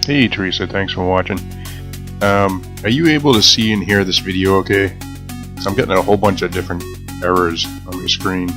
Hey Teresa, thanks for watching. Are you able to see and hear this video okay? 'Cause I'm getting a whole bunch of different errors on my screen.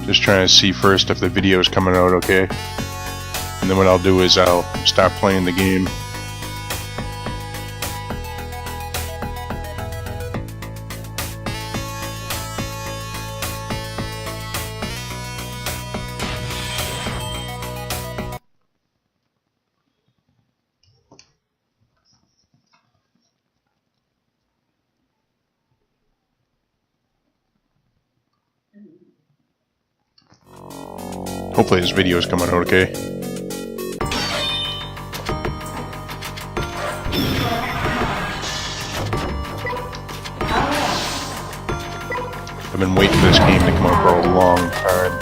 Just trying to see first if the video is coming out okay. And then what I'll do is I'll stop playing the game. Hopefully this video is coming out okay. I've been waiting for this game to come out for a long time.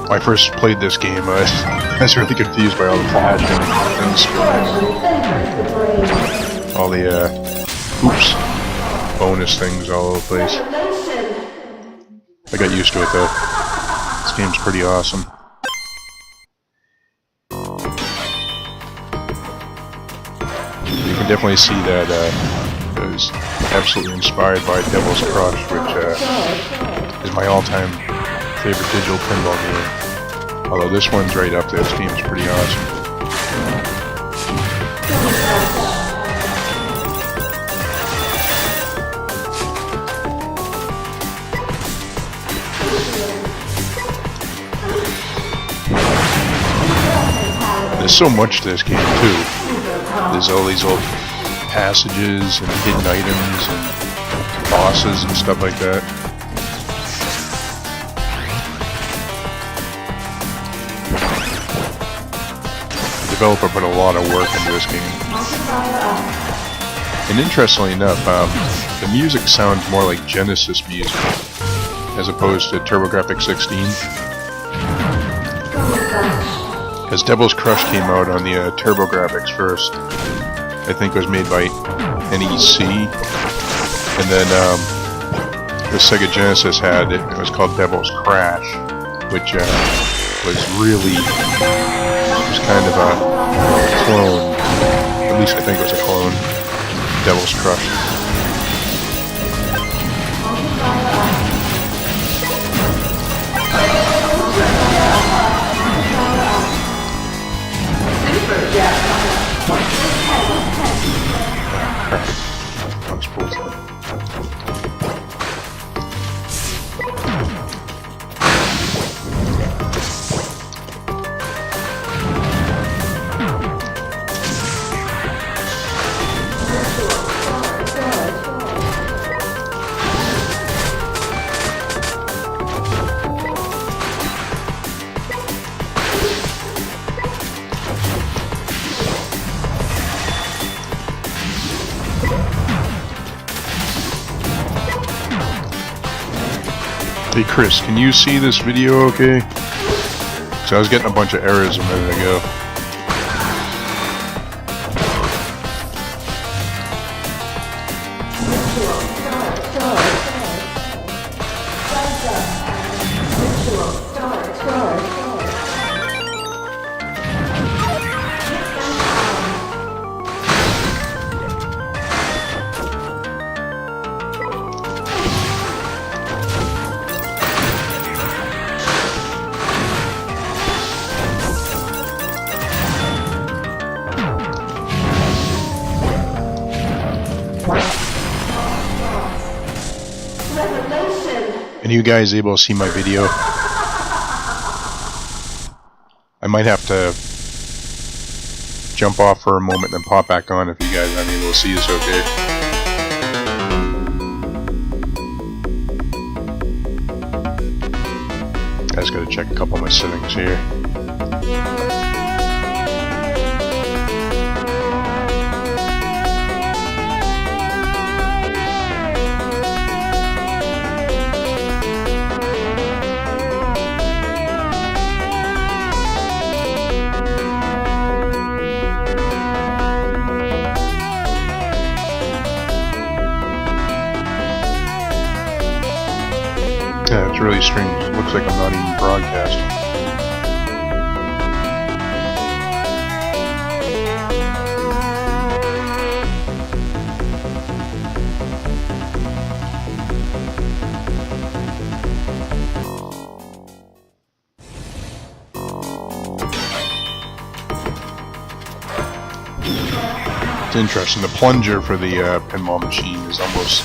When I first played this game, I was really confused by all the flashing things, all the bonus things all over the place. I got used to it though. This game's pretty awesome. You can definitely see that it was absolutely inspired by Devil's Crush, which is my all-time favorite digital pinball game. Although this one's right up there. This game's pretty awesome. There's so much to this game too. There's all these old passages and hidden items and bosses and stuff like that. The developer put a lot of work into this game. And interestingly enough, the music sounds more like Genesis music as opposed to TurboGrafx 16. Because Devil's Crush came out on the TurboGrafx first. I think it was made by NEC. And then the Sega Genesis had it. It was called Devil's Crash, which was really kind of a clone. At least I think it was a clone. Devil's Crush. Hey Chris, can you see this video okay? So I was getting a bunch of errors a minute ago. Are you guys able to see my video? I might have to jump off for a moment and then pop back on if you guys aren't able to see this okay. I just gotta check a couple of my settings here. Yeah, it's really strange. It looks like I'm not even broadcasting. It's interesting. The plunger for the pinball machine is almost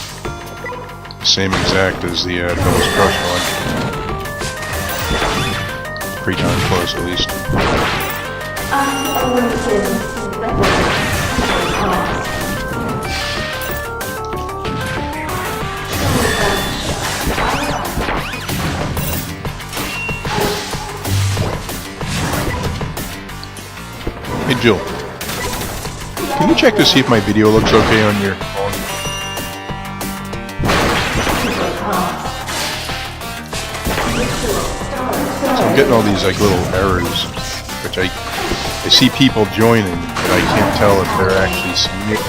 same exact as the Devil's Crush one. Pretty darn close, at least. Hey Jill, can you check to see if my video looks okay on your phone? So I'm getting all these like little errors, which I see people joining, but I can't tell if they're actually seeing it.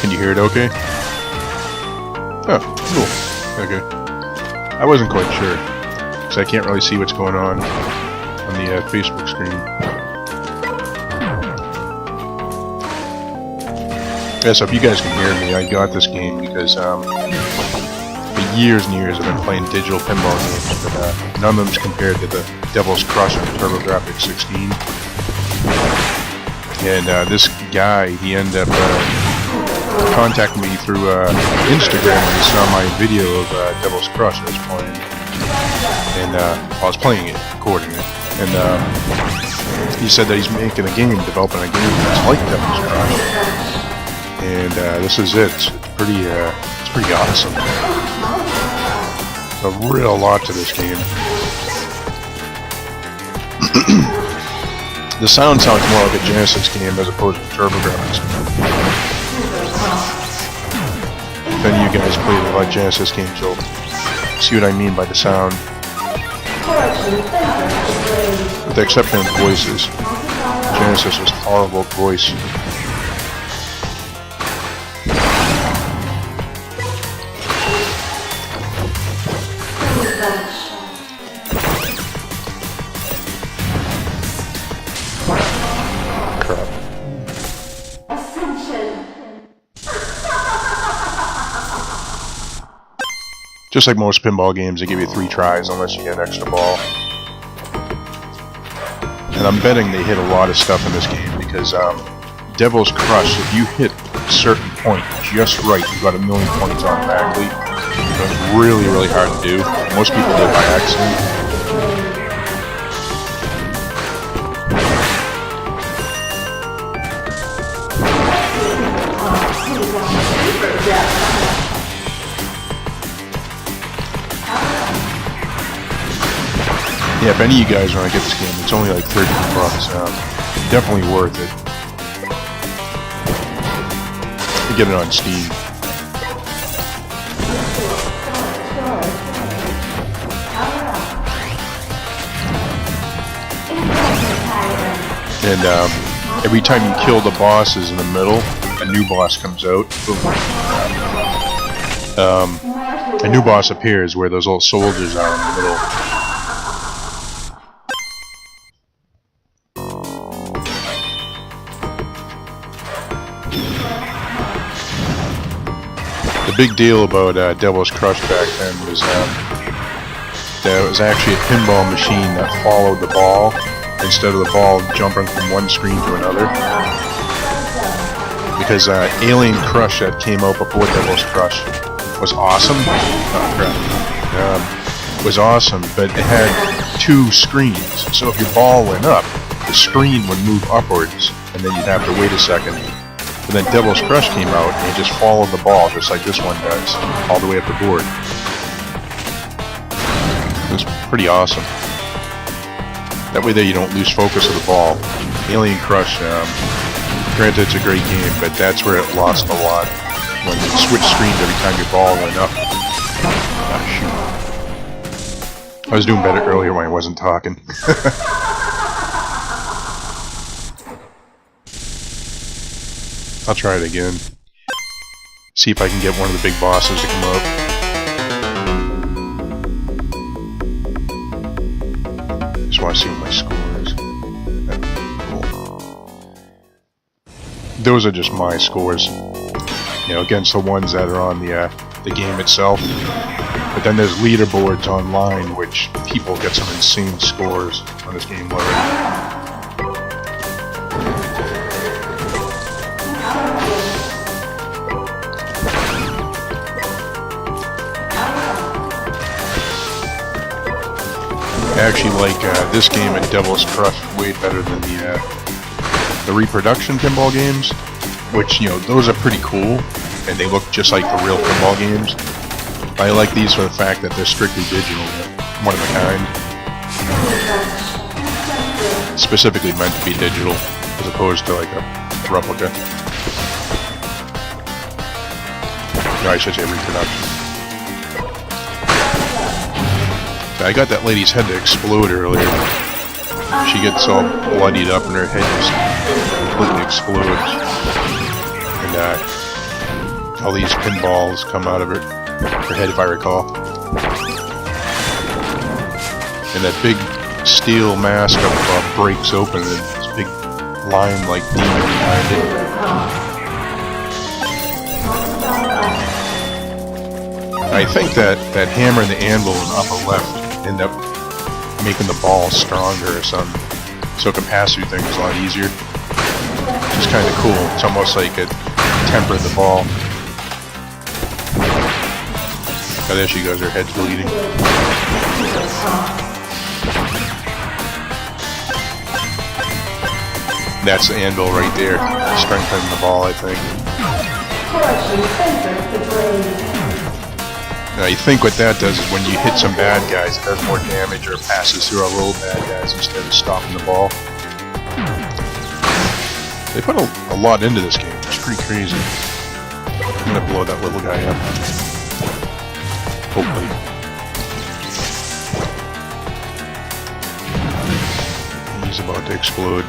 Can you hear it okay? Oh, cool. Okay. I wasn't quite sure, because I can't really see what's going on the Facebook screen. Yeah, so if you guys can hear me, I got this game because for years and years I've been playing digital pinball games, but none of them's compared to the Devil's Crush on TurboGrafx 16. And this guy, he ended up contacting me through Instagram when he saw my video of Devil's Crush I was playing. And I was playing it, recording it. And he said that he's making a game, developing a game that's like Devil's Crush. And this is it. It's pretty awesome. There's a real lot to this game. The sound sounds more like a Genesis game as opposed to TurboGrafx. If any of you guys played a lot of Genesis games, you'll see what I mean by the sound. With the exception of voices, Genesis was horrible at voice. Just like most pinball games, they give you 3 tries unless you get an extra ball. And I'm betting they hit a lot of stuff in this game because Devil's Crush, if you hit a certain point just right, you got 1,000,000 points automatically. So it's really, really hard to do. Most people do it by accident. Yeah, if any of you guys want to get this game, it's only like 30 bucks. Definitely worth it. You get it on Steam. And every time you kill the bosses in the middle, a new boss comes out. A new boss appears where those old soldiers are in the middle. The big deal about Devil's Crush back then was there was actually a pinball machine that followed the ball instead of the ball jumping from one screen to another. Because Alien Crush that came out before Devil's Crush was awesome. Was awesome, but it had 2 screens. So if your ball went up, the screen would move upwards, and then you'd have to wait a second. And then Devil's Crush came out, and it just followed the ball, just like this one does, all the way up the board. It was pretty awesome. That way there you don't lose focus of the ball. Alien Crush, granted it's a great game, but that's where it lost a lot. When you switch screens every time your ball went up. Ah, shoot. I was doing better earlier when I wasn't talking. I'll try it again. See if I can get one of the big bosses to come up. Just want to see what my score is. Cool. Those are just my scores, you know, against the ones that are on the game itself. But then there's leaderboards online, which people get some insane scores on this game already. I actually like this game and Devil's Crush way better than the reproduction pinball games, which, you know, those are pretty cool and they look just like the real pinball games. I like these for the fact that they're strictly digital, one of a kind, specifically meant to be digital as opposed to like a replica. No, I should say reproduction. I got that lady's head to explode earlier. She gets all bloodied up and her head just completely explodes. And all these pinballs come out of her head, if I recall. And that big steel mask breaks open and this big lime-like demon behind it. I think that hammer and the anvil in the upper left end up making the ball stronger or something, so it can pass through things a lot easier. It's kind of cool. It's almost like it tempered the ball. Oh, there she goes, her head's bleeding. That's the anvil right there, strengthening the ball, I think. Now you think what that does is when you hit some bad guys, it does more damage or passes through all little bad guys instead of stopping the ball. They put a lot into this game. It's pretty crazy. I'm gonna blow that little guy up. Hopefully. He's about to explode.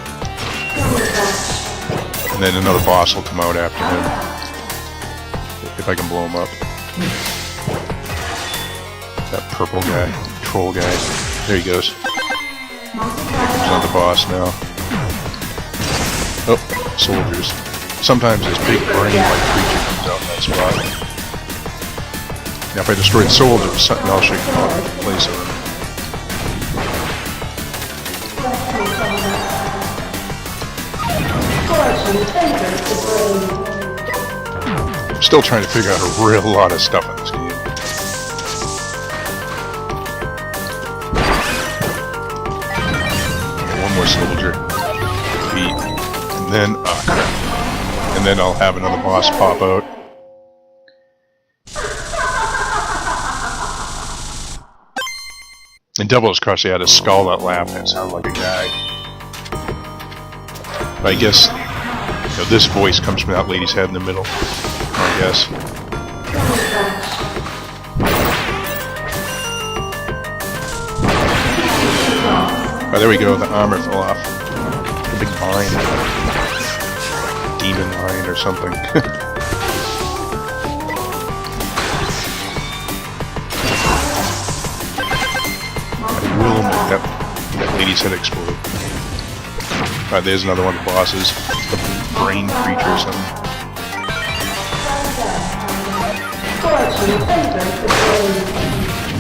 And then another boss will come out after him. If I can blow him up. That purple guy. Troll guy. There he goes. He's on the boss now. Oh, soldiers. Sometimes this big brain-like creature comes out in that spot. Now if I destroy the soldiers, something else should come out in place of them. I'm still trying to figure out a real lot of stuff in this game. One more soldier. Beat. And then, oh crap. And then I'll have another boss pop out. In Devil's Crush, he had a skull that laughed and sounded like a guy. But I guess, you know, this voice comes from that lady's head in the middle, I guess. Oh, there we go, the armor fell off. A big mine. Demon mine or something. I will make that lady's head explode. Alright, there's another one of the bosses. The brain creature or something.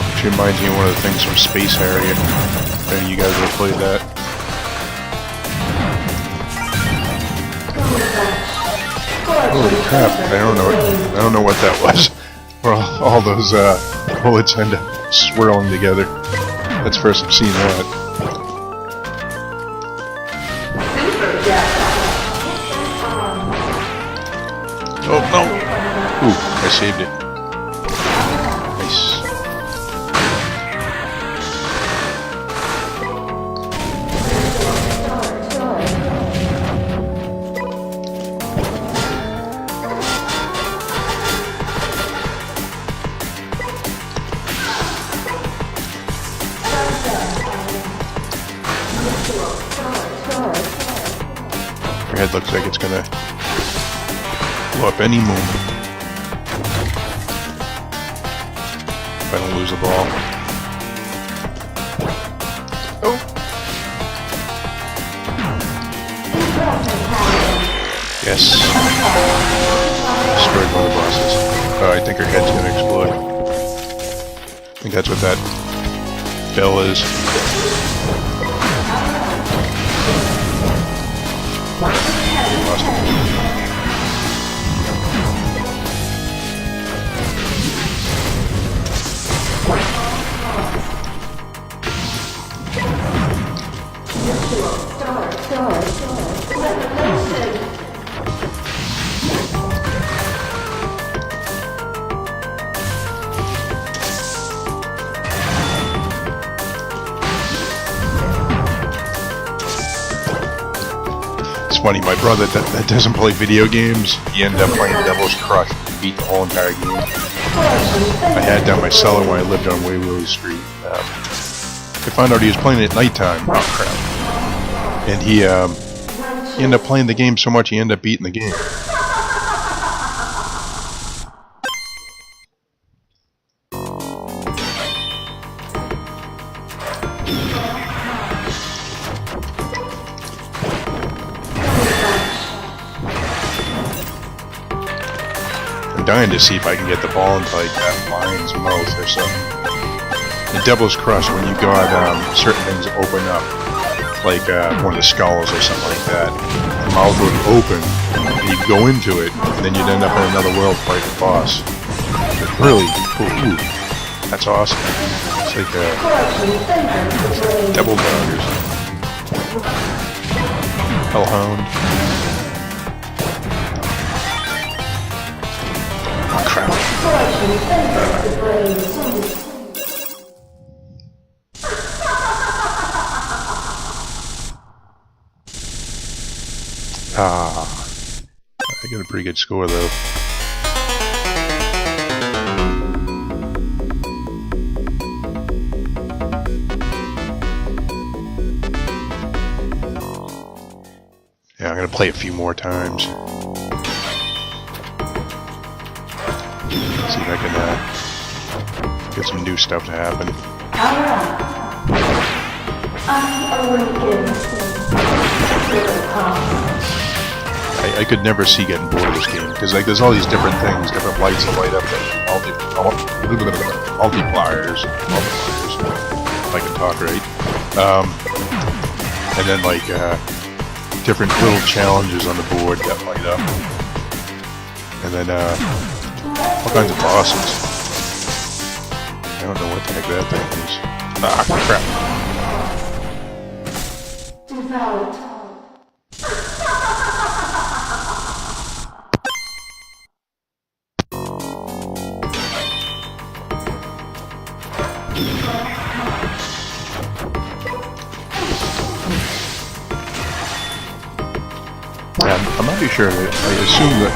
Which reminds me of one of the things from Space Harrier. If any of you guys ever played that. Holy crap, I don't know what that was. Where all those bullets end up swirling together. That's the first I've seen that. Oh no! Ooh, I saved it. Nice. Your head looks like it's gonna blow up any moment. If I don't lose the ball. Oh! Yes. Destroyed one of the bosses. Oh, I think her head's gonna explode. I think that's what that bell is. Lost it. It's funny, my brother that doesn't play video games, he ended up playing Devil's Crush and beat the whole entire game. I had it down my cellar when I lived on Waverly Street. I found out he was playing it at nighttime. Oh crap. And he ended up playing the game so much he ended up beating the game. I'm dying to see if I can get the ball into like that lion's mouth or something. In Devil's Crush, when you got certain things open up, like one of the skulls or something like that, the mouth would open, and you'd go into it, and then you'd end up in another world fighting the boss. It's really cool. Ooh, that's awesome. It's like Devil Dog or something. Hellhound. Oh, crap. I got a pretty good score though. I'm gonna play a few more times. See if I can get some new stuff to happen. I could never see getting bored of this game because like there's all these different things, different lights that light up, multipliers. If I can talk right. And then like different little challenges on the board that light up, and then all kinds of bosses. I don't know what the heck that thing is. Ah, crap. I'm not too sure. I assume that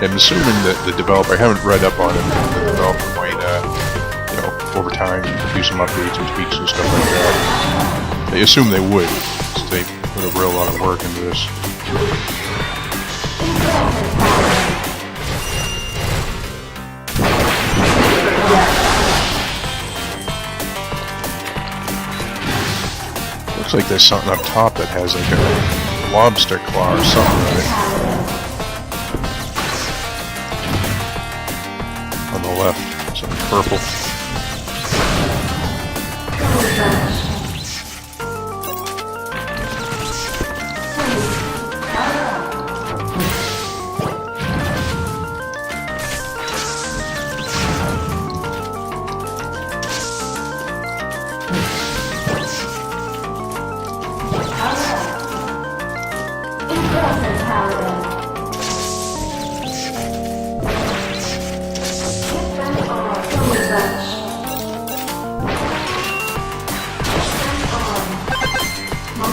I'm assuming that the developer, I haven't read up on it, the developer might, you know, over time do some updates and tweaks and stuff like that. I assume they would, because they put a real lot of work into this. Looks like there's something up top that has like a lobster claw or something on it. On the left, something purple.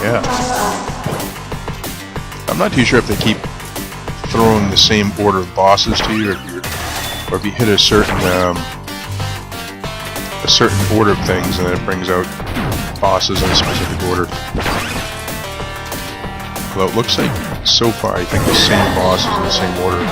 Yeah. I'm not too sure if they keep throwing the same order of bosses to you, or if you hit a certain order of things, and then it brings out bosses in a specific order. Well, it looks like so far I think the same bosses in the same order.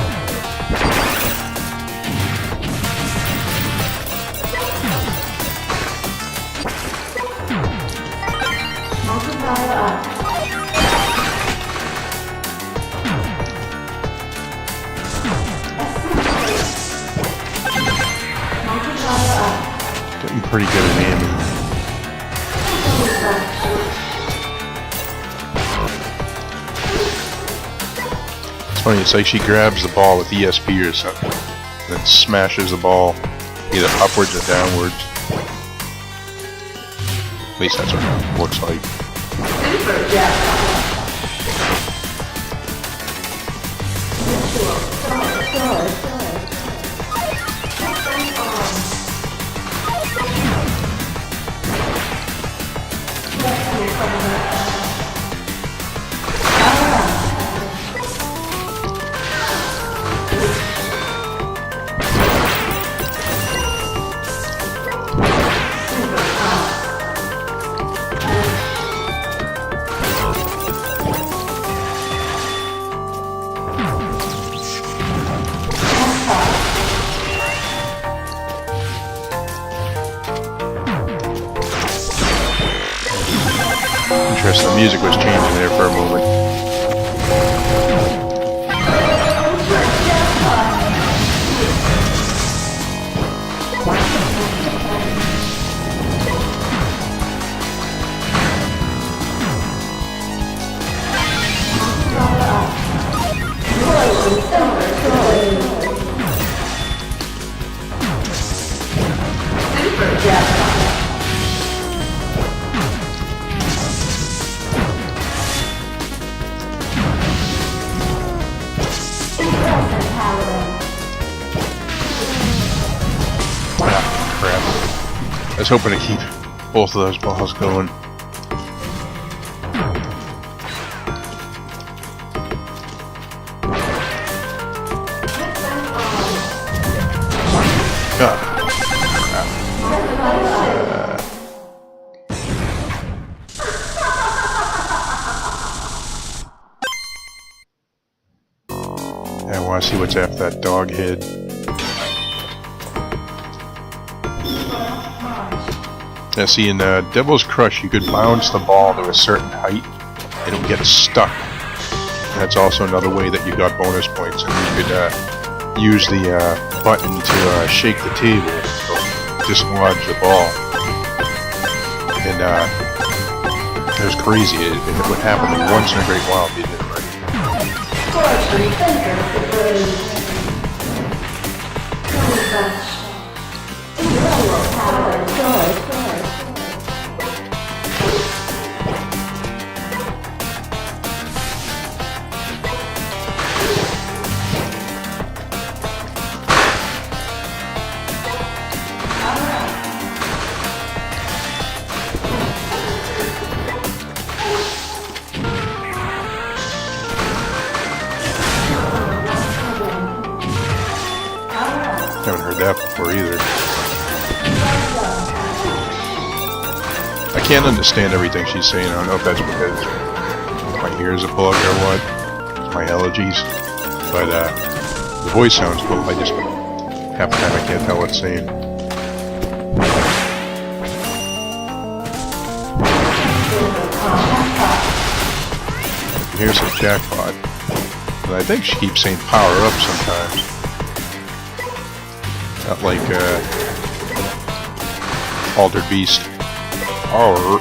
Getting pretty good at aiming. It's funny, it's like she grabs the ball with ESP or something, and then smashes the ball either upwards or downwards. At least that's what it looks like. Interesting, the music was changing there for a moment. I was hoping to keep both of those balls going. want to see what's after that dog head. Yeah, see, in Devil's Crush, you could bounce the ball to a certain height, and it would get stuck. And that's also another way that you got bonus points, and you could use the button to shake the table to dislodge the ball. And it was crazy. It would happen once in a great while if you did it right. Haven't heard that before either. I can't understand everything she's saying. I don't know if that's because my ears are plugged or what, my allergies, but the voice sounds cool. I just, half the time I can't tell what it's saying. Here's a jackpot. And I think she keeps saying power up sometimes. Not like Altered Beast. Oh.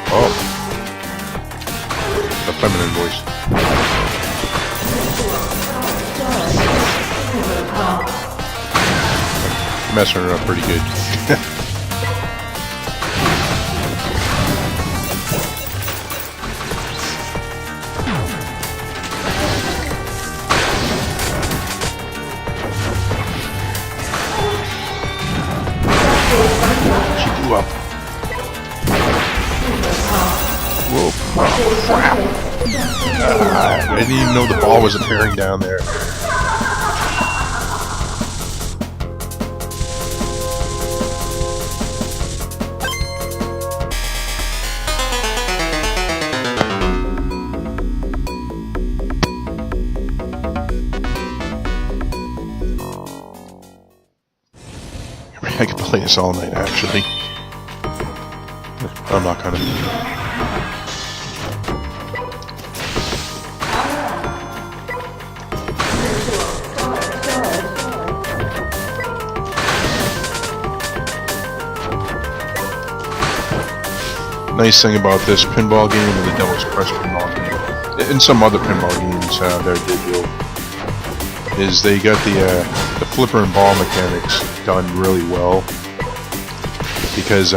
The feminine voice. I'm messing her up pretty good. Up. Whoa, crap. I didn't even know the ball was appearing down there. I could play this all night, actually. I'm not gonna. Nice thing about this pinball game and the Devil's Crush pinball game, and some other pinball games that are digital, is they got the flipper and ball mechanics done really well. Because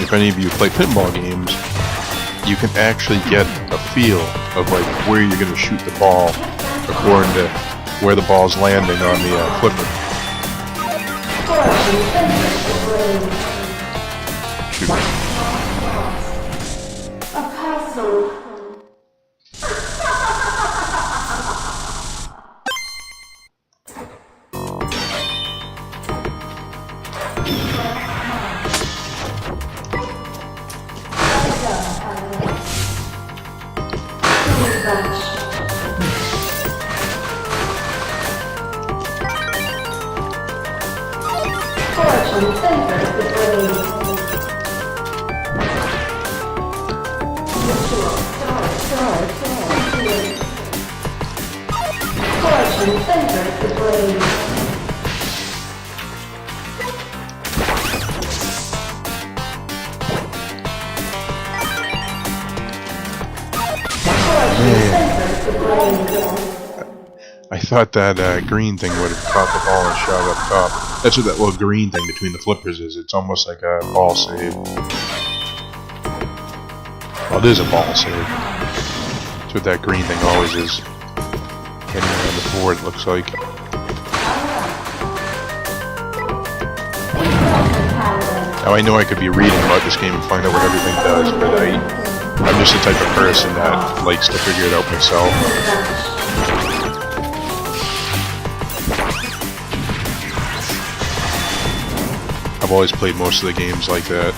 if any of you play pinball games, you can actually get a feel of like where you're going to shoot the ball according to where the ball's landing on the flipper. Shoot. I thought that green thing would have caught the ball and shot up top. That's what that little green thing between the flippers is. It's almost like a ball save. Well, it is a ball save. That's what that green thing always is. Anywhere on the board, it looks like. Now I know I could be reading about this game and find out what everything does, but I'm just the type of person that likes to figure it out myself. I've always played most of the games like that.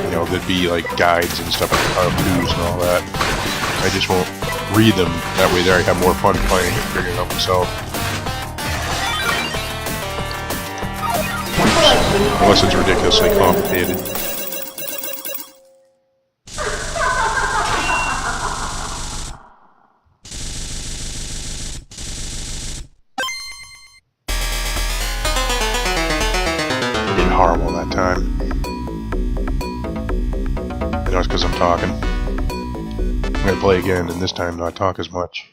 You know, there'd be like guides and stuff like how-tos and all that. I just won't read them. That way there I have more fun playing and figuring out myself. Unless it's ridiculously complicated. I did horrible that time. I know it's because I'm talking. I'm going to play again and this time not talk as much.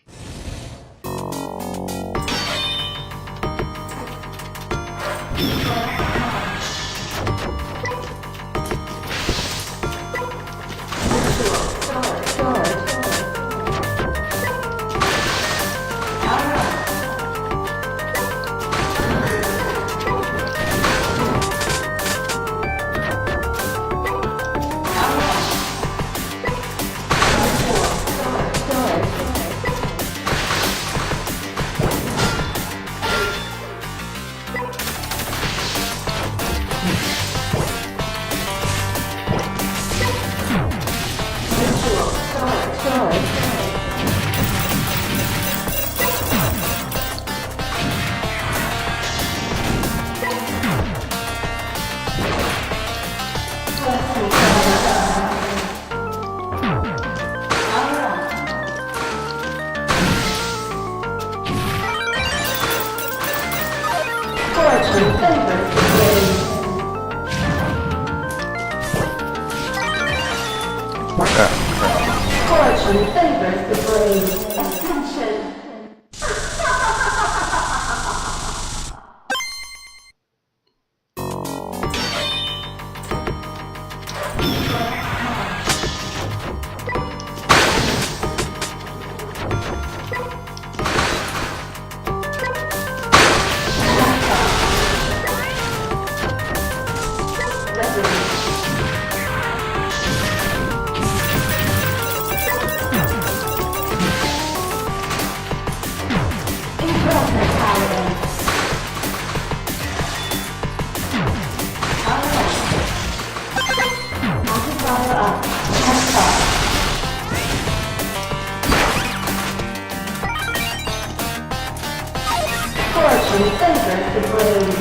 Fortune favors the brave. Attention. Fortune favors the brave.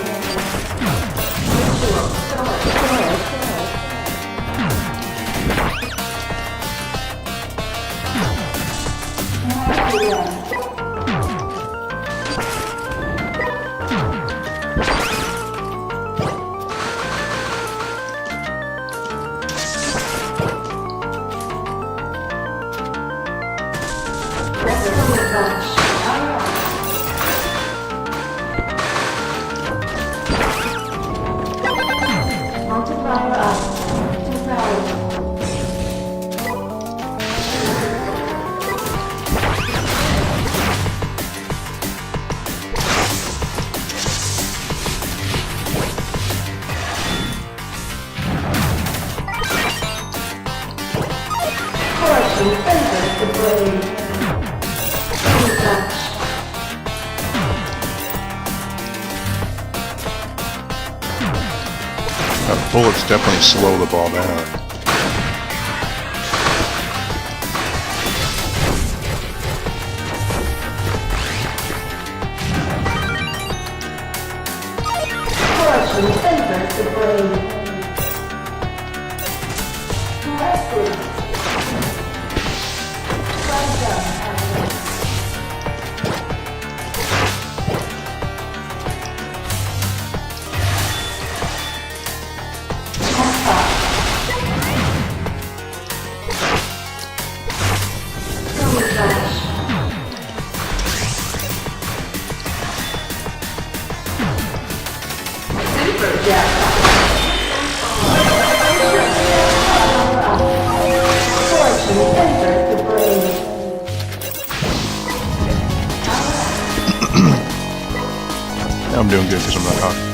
Multiplier up. 2,000. Fortune favors the brave. Bullets definitely slow the ball down. Fortune favors the brave. Blessed. Well done, Alex. I'm doing good because I'm not talking.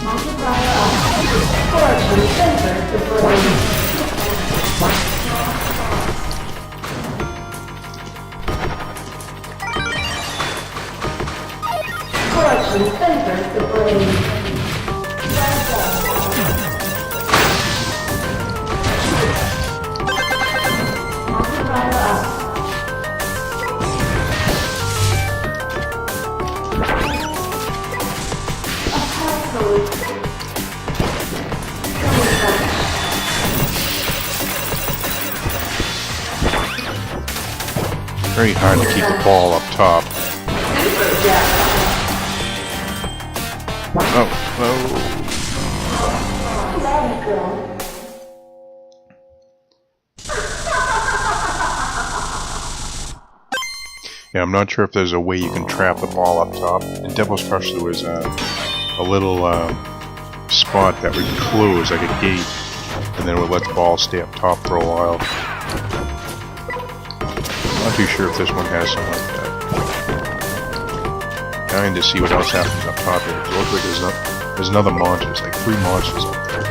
Multiply Caution favors the brave. Multiplier up. Occult. Very hard to keep the ball up top. Oh, yeah, I'm not sure if there's a way you can trap the ball up top. In Devil's Crush there was a little spot that would close like a gate, and then it would let the ball stay up top for a while. Not too sure if this one has something like that. Dying to see what else happens up top here. It looks like there's another monster. There's like 3 monsters up there.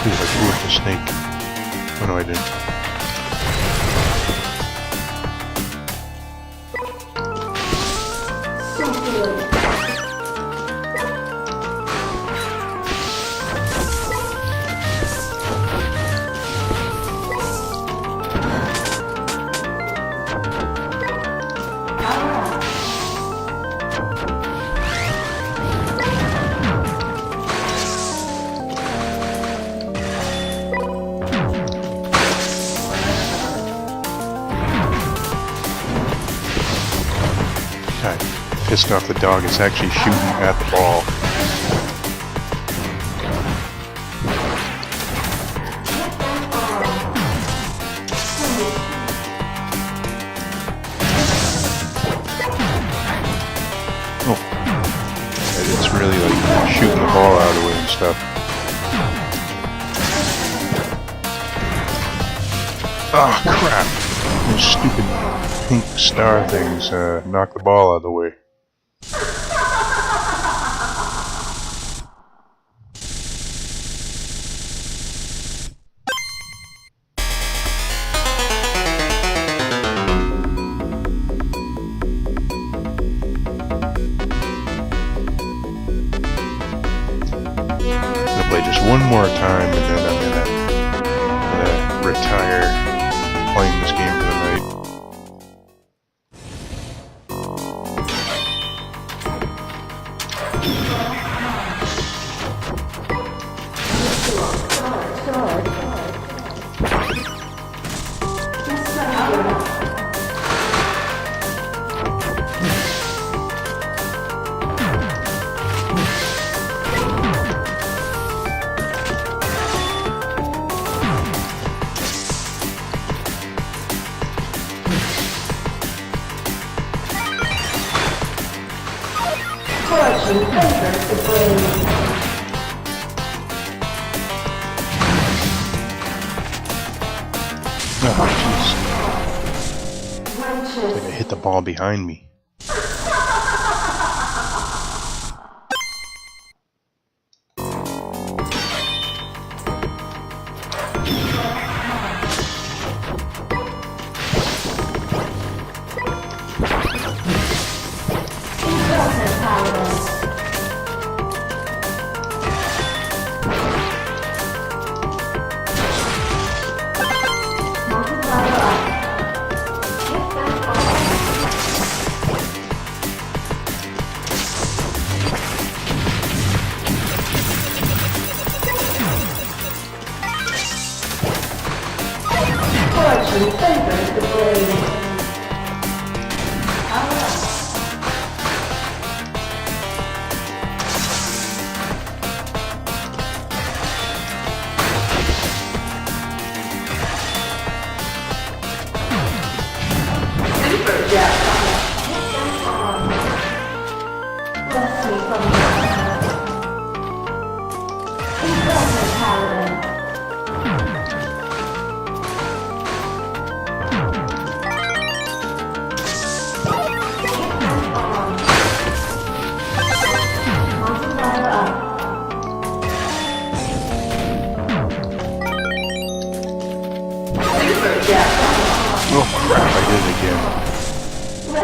Ooh, I threw it the snake. Oh no, I didn't. Pissed off the dog. It's actually shooting at the ball. Oh. It's really like shooting the ball out of the way and stuff. Oh crap! Those stupid pink star things knock the ball out of the way. Play just one more time and then I'm gonna retire playing this game for the night. Caution favors the brave. Oh, jeez. I think I hit the ball behind me.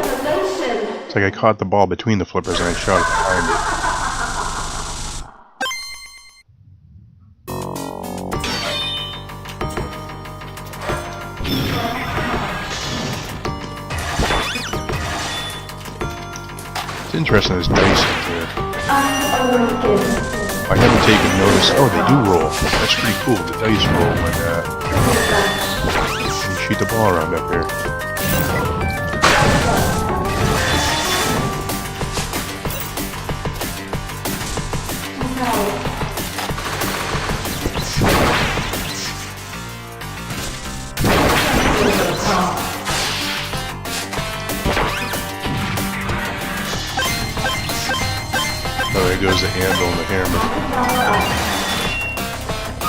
Transformation. It's like I caught the ball between the flippers and I shot it behind it. It's interesting, there's dice in here. I haven't taken notice. Oh, they do roll. That's pretty cool. The dice roll when you shoot the ball around up here. Oh, there goes the handle and the hammer.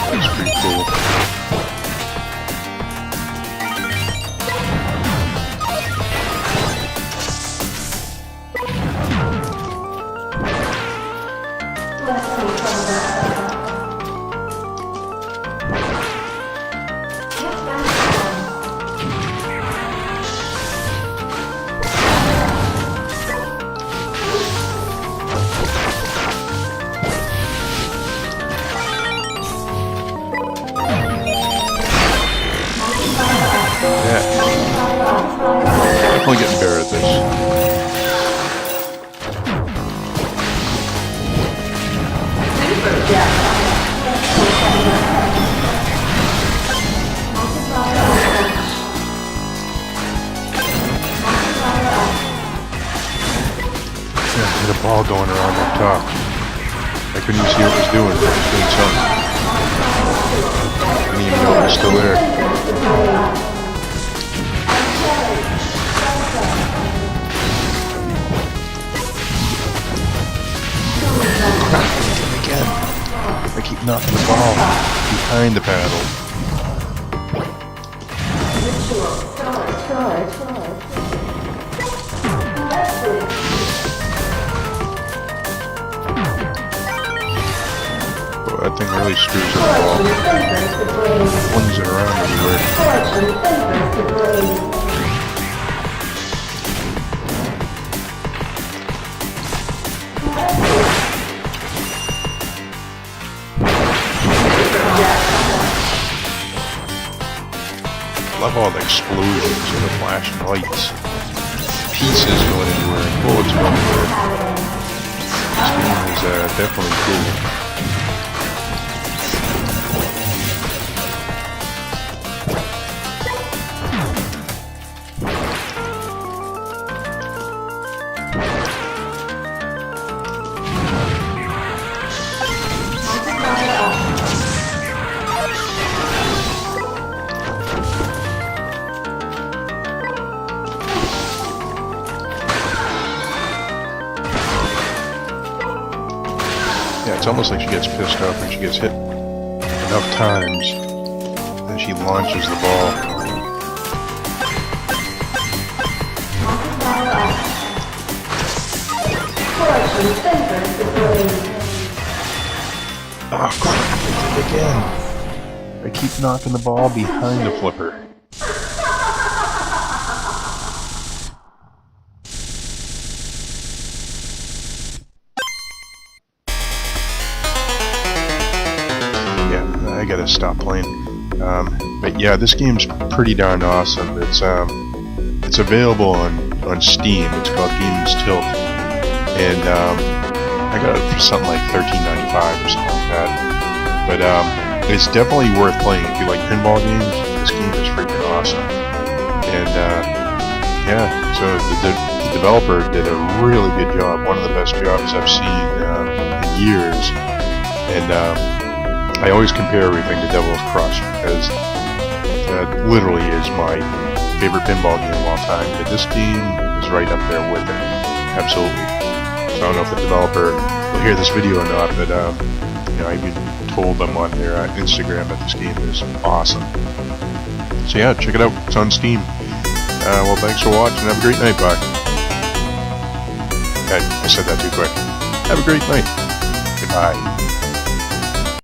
That's pretty cool. Definitely getting better at this. Yeah, there's a ball going around up top. I couldn't even see what it was doing, but it was doing something. I didn't even know it was still there. Again, I keep knocking the ball behind the paddle. Oh, that thing really screws up the ball. Flings it around everywhere. I love all the explosions and the flashing lights. Pieces going everywhere and bullets going everywhere. This game is definitely cool. Yeah, it's almost like she gets pissed off when she gets hit enough times that she launches the ball. Oh crap, I did it again. I keep knocking the ball behind the flipper. I gotta stop playing. But yeah, this game's pretty darn awesome. It's available on Steam. It's called Games Tilt, and I got it for something like $13.95 or something like that. But it's definitely worth playing if you like pinball games. This game is freaking awesome. And yeah, so the developer did a really good job. One of the best jobs I've seen in years. And I always compare everything to Devil's Crush because that literally is my favorite pinball game of all time. But this game is right up there with it. Absolutely. So I don't know if the developer will hear this video or not, but you know, I even told them on their Instagram that this game is awesome. So yeah, check it out. It's on Steam. Well, thanks for watching. Have a great night, Buck. I said that too quick. Have a great night. Goodbye.